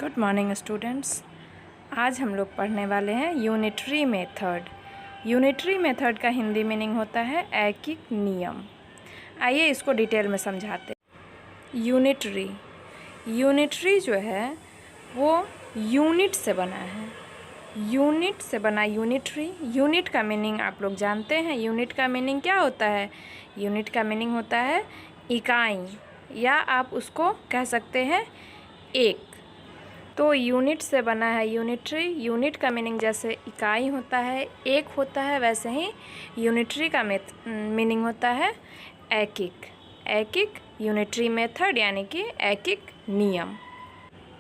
Good morning students. आज हम लोग पढ़ने वाले हैं यूनिटरी मेथड। यूनिटरी मेथड का हिंदी मीनिंग होता है ऐकिक नियम। आइए इसको डिटेल में समझाते हैं। यूनिटरी जो है वो यूनिट से बना है। यूनिट से बना यूनिटरी। यूनिट का मीनिंग आप लोग जानते हैं। यूनिट का मीनिंग क्या होता है? यूनिट का मीनिंग होता है इकाई, या आप उसको कह सकते हैं एक। तो यूनिट से बना है यूनिटरी। यूनिट का मीनिंग जैसे इकाई होता है, एक होता है, वैसे ही यूनिटरी का मीनिंग होता है ऐकिक। ऐकिक यूनिटरी मेथड यानी कि ऐकिक नियम।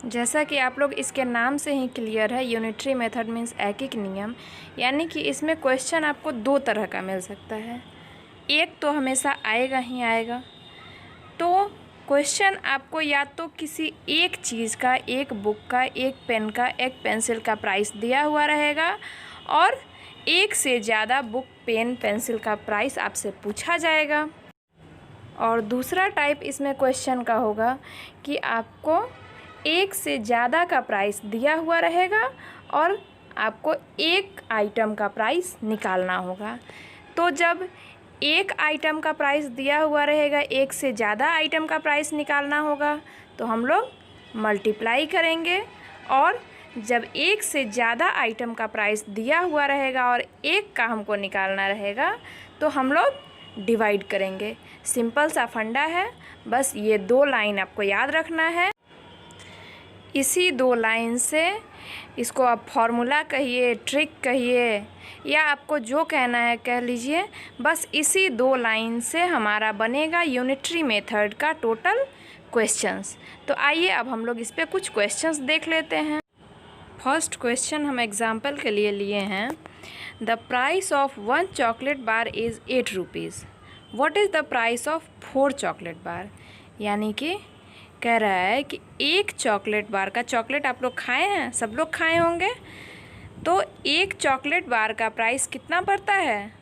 जैसा कि आप लोग इसके नाम से ही क्लियर है, यूनिटरी मेथड मीन्स ऐकिक नियम, यानी कि इसमें क्वेश्चन आपको दो तरह का मिल सकता है। एक तो हमेशा आएगा ही आएगा। तो क्वेश्चन आपको या तो किसी एक चीज़ का, एक बुक का, एक पेन का, एक पेंसिल का प्राइस दिया हुआ रहेगा और एक से ज़्यादा बुक, पेन, पेंसिल का प्राइस आपसे पूछा जाएगा। और दूसरा टाइप इसमें क्वेश्चन का होगा कि आपको एक से ज़्यादा का प्राइस दिया हुआ रहेगा और आपको एक आइटम का प्राइस निकालना होगा। तो जब एक आइटम का प्राइस दिया हुआ रहेगा, एक से ज़्यादा आइटम का प्राइस निकालना होगा, तो हम लोग मल्टीप्लाई करेंगे। और जब एक से ज़्यादा आइटम का प्राइस दिया हुआ रहेगा और एक का हमको निकालना रहेगा, तो हम लोग डिवाइड करेंगे। सिंपल सा फंडा है, बस ये दो लाइन आपको याद रखना है। इसी दो लाइन से इसको आप फॉर्मूला कहिए, ट्रिक कहिए, या आपको जो कहना है कह लीजिए। बस इसी दो लाइन से हमारा बनेगा यूनिटरी मेथड का टोटल क्वेश्चंस। तो आइए अब हम लोग इस पे कुछ क्वेश्चंस देख लेते हैं। फर्स्ट क्वेश्चन हम एग्जाम्पल के लिए लिए हैं। The price of 1 chocolate bar is 8 rupees. What is the price of 4 chocolate bar? यानी कि कह रहा है कि एक चॉकलेट बार का, चॉकलेट आप लोग खाए हैं, सब लोग खाए होंगे, तो एक चॉकलेट बार का प्राइस कितना पड़ता है?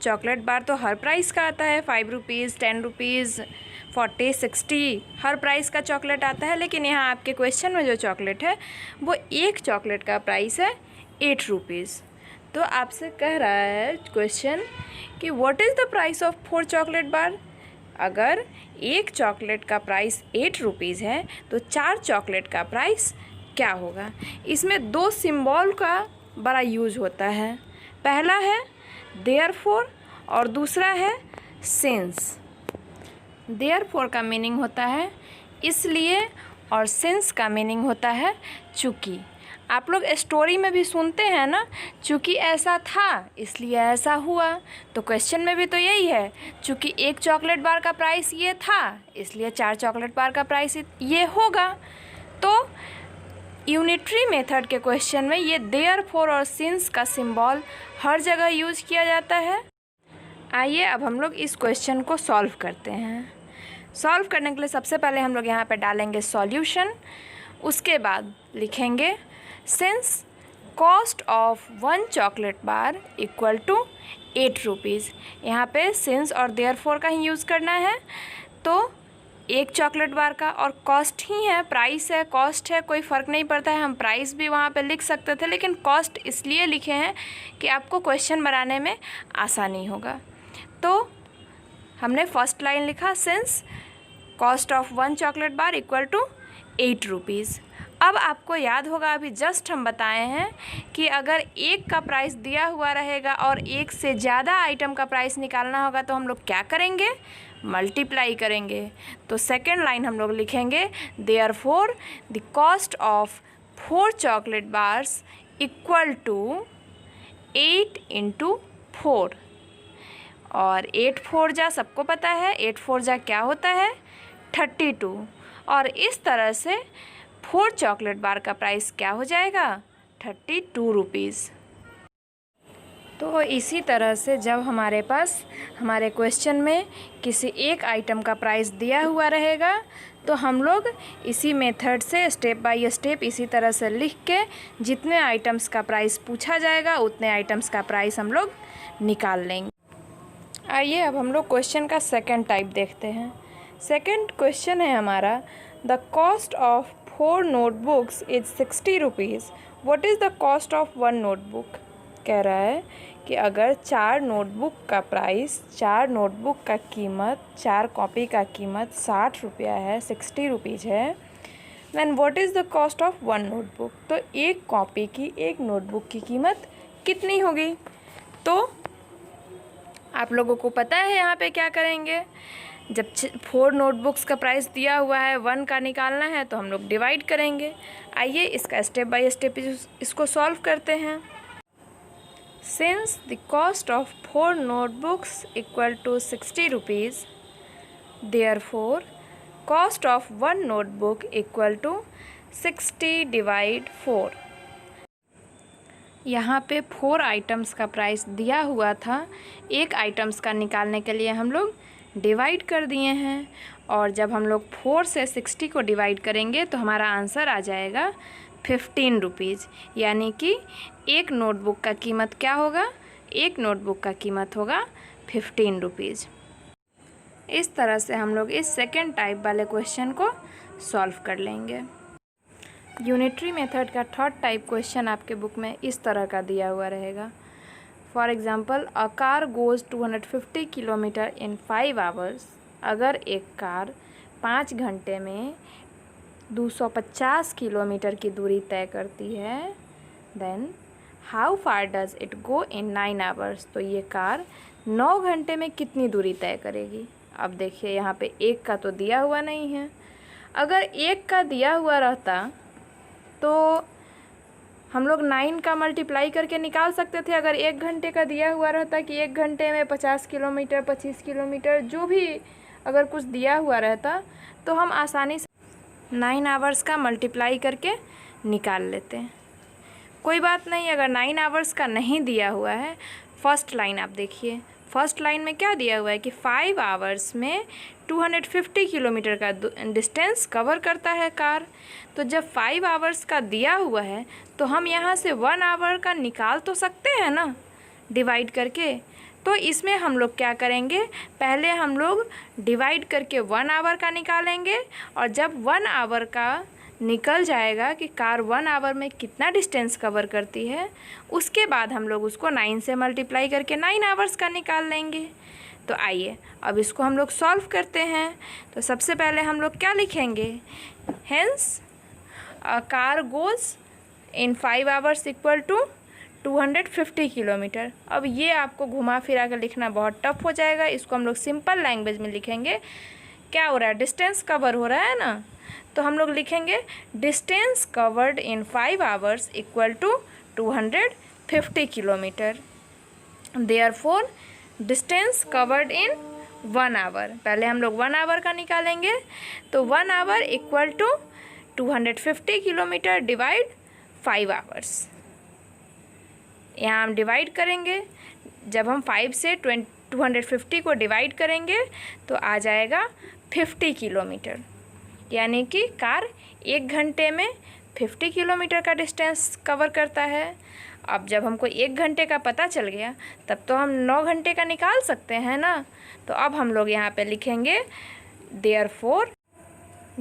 चॉकलेट बार तो हर प्राइस का आता है, 5 रुपीज़, 10 रुपीज़, 40, 60, हर प्राइस का चॉकलेट आता है। लेकिन यहाँ आपके क्वेश्चन में जो चॉकलेट है वो एक चॉकलेट का प्राइस है 8 रुपीज़। तो आपसे कह रहा है क्वेश्चन कि what is the price of 4 chocolate bar. अगर एक चॉकलेट का प्राइस 8 रुपीज़ है तो 4 चॉकलेट का प्राइस क्या होगा? इसमें दो सिंबल का बड़ा यूज होता है। पहला है देयरफॉर और दूसरा है सिंस। देयरफॉर का मीनिंग होता है इसलिए और सिंस का मीनिंग होता है चूँकि। आप लोग स्टोरी में भी सुनते हैं ना, चूँकि ऐसा था इसलिए ऐसा हुआ। तो क्वेश्चन में भी तो यही है, चूँकि एक चॉकलेट बार का प्राइस ये था इसलिए 4 चॉकलेट बार का प्राइस ये होगा। तो यूनिटरी मेथड के क्वेश्चन में ये देयरफॉर और सिंस का सिंबल हर जगह यूज किया जाता है। आइए अब हम लोग इस क्वेश्चन को सॉल्व करते हैं। सॉल्व करने के लिए सबसे पहले हम लोग यहाँ पे डालेंगे सॉल्यूशन। उसके बाद लिखेंगे since cost of 1 chocolate bar equal to 8 rupees. यहाँ पे सिंस और देयरफॉर का ही यूज़ करना है। तो एक चॉकलेट बार का और कॉस्ट ही है, प्राइस है, कॉस्ट है, कोई फ़र्क नहीं पड़ता है। हम प्राइस भी वहाँ पे लिख सकते थे, लेकिन कॉस्ट इसलिए लिखे हैं कि आपको क्वेश्चन बनाने में आसानी होगा। तो हमने फर्स्ट लाइन लिखा since cost of 1 chocolate bar equal to 8 rupees. अब आपको याद होगा, अभी जस्ट हम बताए हैं कि अगर एक का प्राइस दिया हुआ रहेगा और एक से ज़्यादा आइटम का प्राइस निकालना होगा तो हम लोग क्या करेंगे? मल्टीप्लाई करेंगे। तो सेकेंड लाइन हम लोग लिखेंगे therefore the cost of 4 chocolate bars equal to 8 × 4। और 8 4 जा सबको पता है, 8 4 जा क्या होता है? 32। और इस तरह से 4 चॉकलेट बार का प्राइस क्या हो जाएगा? 32 रुपीज़। तो इसी तरह से जब हमारे पास हमारे क्वेश्चन में किसी एक आइटम का प्राइस दिया हुआ रहेगा तो हम लोग इसी मेथड से स्टेप बाय स्टेप इसी तरह से लिख के जितने आइटम्स का प्राइस पूछा जाएगा उतने आइटम्स का प्राइस हम लोग निकाल लेंगे। आइए अब हम लोग क्वेश्चन का सेकंड टाइप देखते हैं। सेकंड क्वेश्चन है हमारा the cost of 4 notebooks is 60 rupees. What is the cost of 1 notebook? कह रहा है कि अगर 4 नोटबुक का प्राइस, 4 नोटबुक का कीमत, 4 कॉपी का कीमत 60 रुपया है, 60 रुपीज़ है, then what is the cost of 1 notebook? तो एक कॉपी की, एक नोटबुक की कीमत कितनी होगी? तो आप लोगों को पता है यहाँ पे क्या करेंगे। जब 4 नोटबुक्स का प्राइस दिया हुआ है, 1 का निकालना है, तो हम लोग डिवाइड करेंगे। आइए इसका स्टेप बाय स्टेप इसको सॉल्व करते हैं। Since the cost of 4 notebooks equal to 60 rupees, therefore cost of 1 notebook equal to 60 divide 4। यहाँ पे 4 आइटम्स का प्राइस दिया हुआ था, एक आइटम्स का निकालने के लिए हम लोग डिवाइड कर दिए हैं, और जब हम लोग 4 से 60 को डिवाइड करेंगे तो हमारा आंसर आ जाएगा 15 रुपीज़। यानी कि एक नोटबुक का कीमत क्या होगा? एक नोटबुक का कीमत होगा 15 रुपीज़। इस तरह से हम लोग इस सेकेंड टाइप वाले क्वेश्चन को सॉल्व कर लेंगे। यूनिटरी मेथड का थर्ड टाइप क्वेश्चन आपके बुक में इस तरह का दिया हुआ रहेगा। For example, a car goes 250 kilometre in 5 hours. अगर एक कार 5 घंटे में 250 किलोमीटर की दूरी तय करती है, then how far does it go in 9 hours? तो ये कार 9 घंटे में कितनी दूरी तय करेगी? अब देखिए यहाँ पे एक का तो दिया हुआ नहीं है। अगर एक का दिया हुआ रहता तो हम लोग 9 का मल्टीप्लाई करके निकाल सकते थे। अगर 1 घंटे का दिया हुआ रहता कि 1 घंटे में 50 किलोमीटर, 25 किलोमीटर, जो भी अगर कुछ दिया हुआ रहता तो हम आसानी से 9 आवर्स का मल्टीप्लाई करके निकाल लेते हैं। कोई बात नहीं, अगर 9 आवर्स का नहीं दिया हुआ है, फर्स्ट लाइन आप देखिए। फर्स्ट लाइन में क्या दिया हुआ है कि 5 आवर्स में 250 किलोमीटर का डिस्टेंस कवर करता है कार। तो जब 5 आवर्स का दिया हुआ है तो हम यहाँ से 1 आवर का निकाल तो सकते हैं ना, डिवाइड करके। तो इसमें हम लोग क्या करेंगे, पहले हम लोग डिवाइड करके 1 आवर का निकालेंगे, और जब 1 आवर का निकल जाएगा कि कार 1 आवर में कितना डिस्टेंस कवर करती है, उसके बाद हम लोग उसको 9 से मल्टीप्लाई करके 9 आवर्स का निकाल लेंगे। तो आइए अब इसको हम लोग सॉल्व करते हैं। तो सबसे पहले हम लोग क्या लिखेंगे, hence a car goes in 5 hours equal to 250 kilometre. अब ये आपको घुमा फिरा कर लिखना बहुत टफ हो जाएगा, इसको हम लोग सिंपल लैंग्वेज में लिखेंगे। क्या हो रहा है, डिस्टेंस कवर हो रहा है ना, तो हम लोग लिखेंगे distance covered in 5 hours equal to 250 kilometre. Therefore distance covered in 1 hour, पहले हम लोग 1 आवर का निकालेंगे, तो 1 hour equal to 250 kilometre divide 5 hours. यहाँ हम डिवाइड करेंगे, जब हम 5 से 250 को डिवाइड करेंगे तो आ जाएगा 50 किलोमीटर। यानी कि कार 1 घंटे में 50 किलोमीटर का डिस्टेंस कवर करता है। अब जब हमको 1 घंटे का पता चल गया तब तो हम 9 घंटे का निकाल सकते हैं ना। तो अब हम लोग यहाँ पे लिखेंगे therefore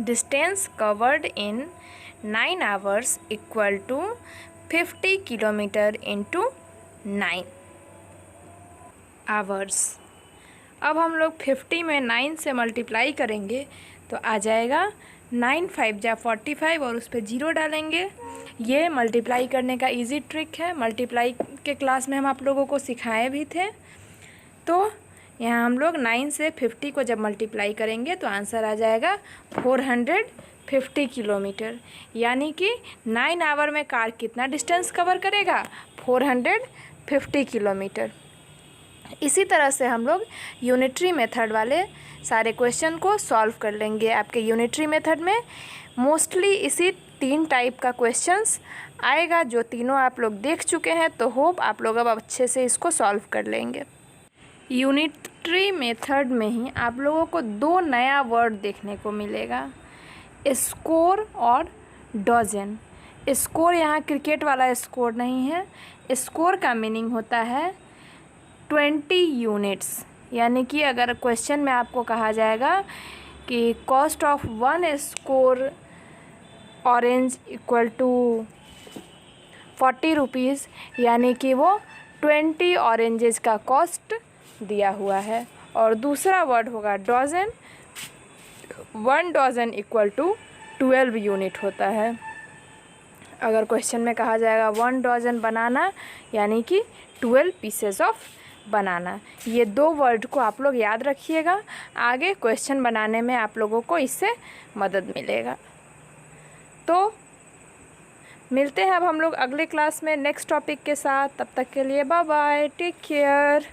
distance covered in 9 hours equal to 50 kilometre into 9 hours. अब हम लोग 50 में 9 से मल्टीप्लाई करेंगे तो आ जाएगा 9 5 जा 45 और उस पर 0 डालेंगे। ये मल्टीप्लाई करने का इजी ट्रिक है, मल्टीप्लाई के क्लास में हम आप लोगों को सिखाए भी थे। तो यहाँ हम लोग 9 से 50 को जब मल्टीप्लाई करेंगे तो आंसर आ जाएगा 450 किलोमीटर। यानी कि 9 आवर में कार कितना डिस्टेंस कवर करेगा, 450 किलोमीटर। इसी तरह से हम लोग यूनिटरी मेथड वाले सारे क्वेश्चन को सॉल्व कर लेंगे। आपके यूनिटरी मेथड में मोस्टली इसी 3 टाइप का क्वेश्चंस आएगा, जो तीनों आप लोग देख चुके हैं। तो होप आप लोग अब अच्छे से इसको सॉल्व कर लेंगे। यूनिटरी मेथड में ही आप लोगों को 2 नया वर्ड देखने को मिलेगा, स्कोर और डजन। स्कोर यहाँ क्रिकेट वाला स्कोर नहीं है, स्कोर का मीनिंग होता है 20 यूनिट्स। यानी कि अगर क्वेश्चन में आपको कहा जाएगा कि cost of 1 score orange equal to 40 rupees, यानी कि वो 20 ऑरेंजेस का कॉस्ट दिया हुआ है। और दूसरा वर्ड होगा dozen, 1 dozen equal to 12 unit होता है। अगर क्वेश्चन में कहा जाएगा 1 डजन बनाना यानी कि 12 पीसेस ऑफ बनाना। ये 2 वर्ड को आप लोग याद रखिएगा, आगे क्वेश्चन बनाने में आप लोगों को इससे मदद मिलेगा। तो मिलते हैं अब हम लोग अगले क्लास में नेक्स्ट टॉपिक के साथ। तब तक के लिए बाय बाय, टेक केयर।